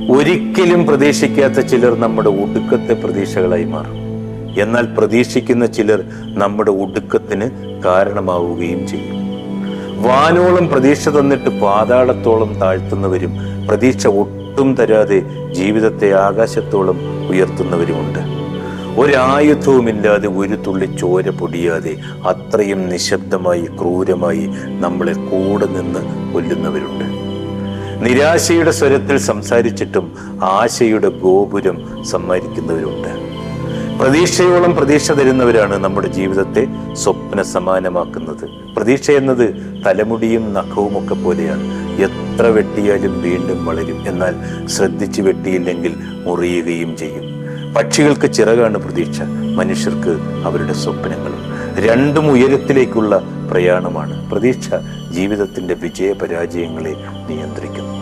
ഒരിക്കലും പ്രതീക്ഷിക്കാത്ത ചിലർ നമ്മുടെ ഒടുക്കത്തെ പ്രതീക്ഷകളായി മാറും. എന്നാൽ പ്രതീക്ഷിക്കുന്ന ചിലർ നമ്മുടെ ഒടുക്കത്തിന് കാരണമാവുകയും ചെയ്യും. വാനോളം പ്രതീക്ഷ തന്നിട്ട് പാതാളത്തോളം താഴ്ത്തുന്നവരും പ്രതീക്ഷ ഒട്ടും തരാതെ ജീവിതത്തെ ആകാശത്തോളം ഉയർത്തുന്നവരുമുണ്ട്. ഒരായുധവുമില്ലാതെ ഒരു തുള്ളി ചോര പൊടിയാതെ അത്രയും നിശബ്ദമായി ക്രൂരമായി നമ്മളെ കൂടെ നിന്ന് കൊല്ലുന്നവരുണ്ട്. നിരാശയുടെ സ്വരത്തിൽ സംസാരിച്ചിട്ടും ആശയുടെ ഗോപുരം സമ്മാനിക്കുന്നവരുണ്ട്. പ്രതീക്ഷയോളം പ്രതീക്ഷ തരുന്നവരാണ് നമ്മുടെ ജീവിതത്തെ സ്വപ്ന സമാനമാക്കുന്നത്. പ്രതീക്ഷ എന്നത് തലമുടിയും നഖവും ഒക്കെ പോലെയാണ്. എത്ര വെട്ടിയാലും വീണ്ടും വളരും. എന്നാൽ ശ്രദ്ധിച്ച് വെട്ടിയില്ലെങ്കിൽ മുറിയുകയും ചെയ്യും. പക്ഷികൾക്ക് ചിറകാണ് പ്രതീക്ഷ, മനുഷ്യർക്ക് അവരുടെ സ്വപ്നങ്ങളും. രണ്ടും ഉയരത്തിലേക്കുള്ള പ്രയാണമാണ്. പ്രതീക്ഷ ജീവിതത്തിന്റെ വിജയപരാജയങ്ങളെ നിയന്ത്രിക്കുന്നു.